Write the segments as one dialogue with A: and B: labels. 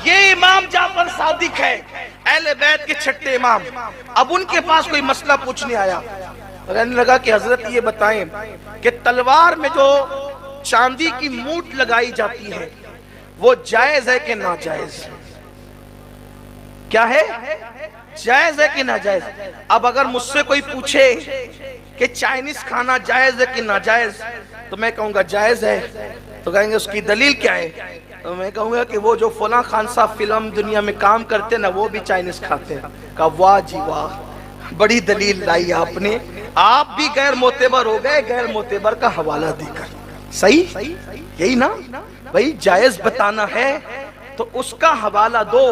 A: یہ امام جعفر صادق ہے، اہل بیت کے چھٹے امام. اب ان کے پاس کوئی مسئلہ پوچھنے آیا، کہنے لگا کہ حضرت یہ بتائیں کہ تلوار میں جو چاندی کی موٹ لگائی جاتی ہے وہ جائز ہے کہ ناجائز؟ کیا ہے؟ جائز ہے کہ ناجائز؟ اب اگر مجھ سے کوئی پوچھے کہ چائنیز کھانا جائز ہے کہ ناجائز، تو میں کہوں گا جائز ہے. تو کہیں گے اس کی دلیل کیا ہے؟ تو میں کہوں گا کہ وہ جو فلاں خان صاحب فلم دنیا میں کام کرتے نا وہ بھی چائنیز کھاتے ہیں. کہا واہ جی واہ، بڑی دلیل لائی آپ نے، آپ بھی غیر معتبر ہو گئے غیر معتبر کا حوالہ دے کر. صحیح یہی نا بھائی، جائز بتانا ہے تو اس کا حوالہ دو.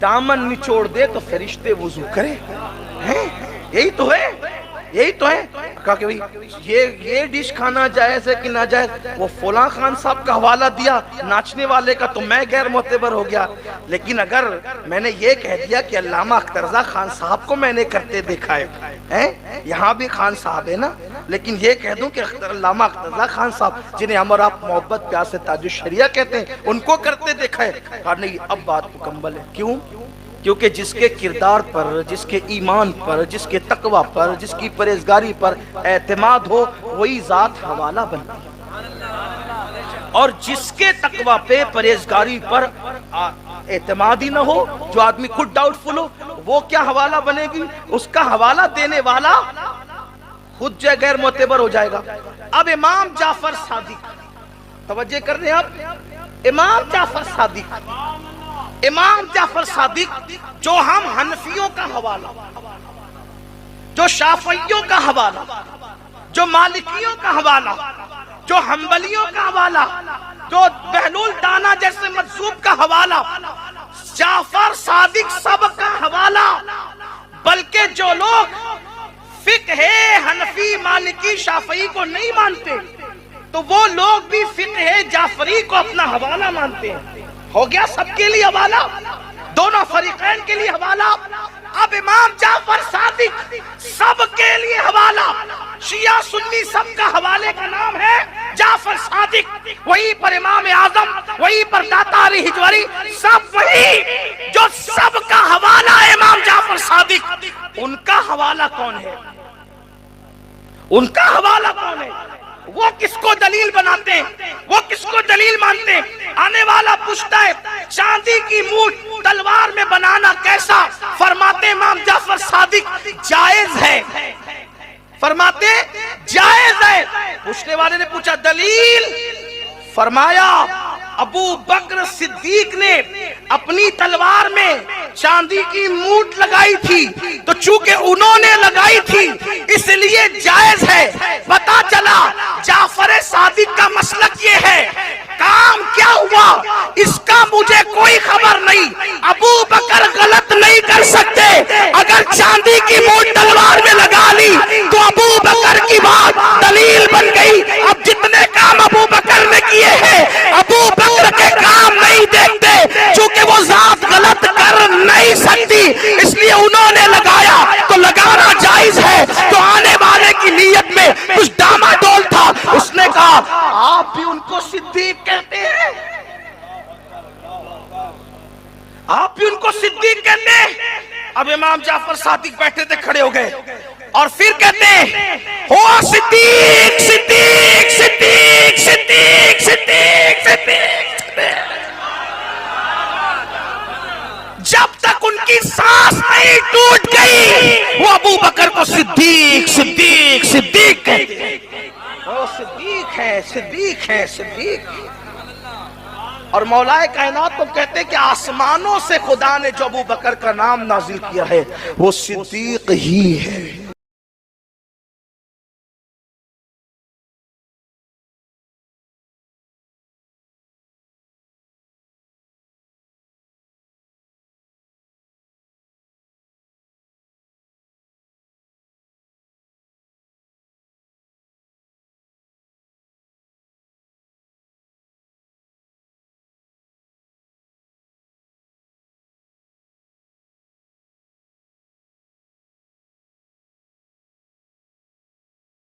A: دامن نچوڑ دے تو فرشتے وضو کرے، یہی تو ہے، یہی تو ہے. کہا کہ یہ ڈش کھانا جائز ہے کہ ناجائز؟ وہ فلاں خان صاحب کا حوالہ دیا ناچنے والے کا تو میں غیر معتبر ہو گیا. لیکن اگر میں نے یہ کہہ دیا کہ علامہ اختر رضا خان صاحب کو میں نے کرتے دیکھا ہے، یہاں بھی خان صاحب ہے نا، لیکن یہ کہہ دوں کہ علامہ اختر رضا خان صاحب جنہیں ہم اور آپ محبت پیار سے تاج الشریعہ کہتے ہیں ان کو کرتے دیکھا ہے، کہا نہیں اب بات مکمل ہے. کیوں؟ کیونکہ جس کے کردار پر، جس کے ایمان پر، جس کے تقوی پر، جس کی پرہیزگاری پر اعتماد ہو وہی ذات حوالہ بنتی ہے. اور جس کے تقوی پہ پرہیزگاری پر اعتماد ہی نہ ہو، جو آدمی خود ڈاؤٹ فل ہو، وہ کیا حوالہ بنے گی؟ اس کا حوالہ دینے والا خود جو غیر معتبر ہو جائے گا. اب امام جعفر صادق، توجہ کر رہے ہیں آپ، امام جعفر صادق، امام جعفر صادق جو ہم حنفیوں کا حوالہ، جو شافعیوں کا حوالہ، جو مالکیوں کا حوالہ، جو حنبلیوں کا حوالہ، جو بہلول دانا جیسے مجذوب کا حوالہ، جعفر صادق سب کا حوالہ. بلکہ جو لوگ فقہ حنفی مالکی شافعی کو نہیں مانتے تو وہ لوگ بھی فقہ جعفری کو اپنا حوالہ مانتے ہیں. ہو گیا سب کے لیے حوالہ، دونوں فریقین کے لیے حوالہ. اب امام جعفر صادق سب کے لیے حوالہ، شیعہ سنی سب کا حوالے کا نام ہے جعفر صادق. وہی پر امام اعظم، وہی پر داتا علی حجوری، سب وہی جو سب کا حوالہ ہے امام جعفر صادق. ان کا حوالہ کون ہے؟ ان کا حوالہ کون ہے؟ وہ کس کو دلیل بناتے ہیں؟ وہ کس کو دلیل مانتے ہیں؟ آنے والا پوچھتا ہے چاندی کی موٹ تلوار میں بنانا کیسا؟ فرماتے امام جعفر صادق جائز ہے، فرماتے جائز ہے. پوچھنے والے نے پوچھا دلیل؟ فرمایا ابو بکر صدیق نے اپنی تلوار میں چاندی کی موٹ لگائی تھی تو چونکہ انہوں نے لگائی تھی اس لیے جائز ہے. پتا چلا جعفر صادق کا مسلک یہ ہے. کام کیا ہوا اس کا مجھے کوئی خبر نہیں. ابو بکر غلط نہیں کر سکتے. اگر چاندی کی موٹ تلوار میں لگا لی تو ابو بکر کی بات دلیل بن گئی. اب جتنے کام ابو بکر نے کیے ہیں ابو بکر کے کام نہیں دیکھتے، چونکہ وہ ذات غلط کر نہیں سکتی اس لیے انہوں نے لگایا تو لگانا جائز ہے. تو آنے والے کی نیت میں کچھ ڈاما ڈول تھا. اس نے کہا آپ بھی ان کو صدیق کہتے ہیں؟ آپ بھی ان کو صدیق کہتے ہیں؟ اب امام جعفر صادق بیٹھے تھے، کھڑے ہو گئے اور پھر کہتے ہیں ہو صدیق صدیق صدیق صدیق صدیق صدیق. جب تک ان کی سانس نہیں ٹوٹ گئی وہ ابو بکر کو صدیق صدیق صدیق کہتے ہیں. وہ صدیق ہے، صدیق ہے، صدیق. اور مولا کائنات کو کہتے ہیں کہ آسمانوں سے خدا نے جو ابو بکر کا نام نازل کیا ہے وہ صدیق ہی ہے.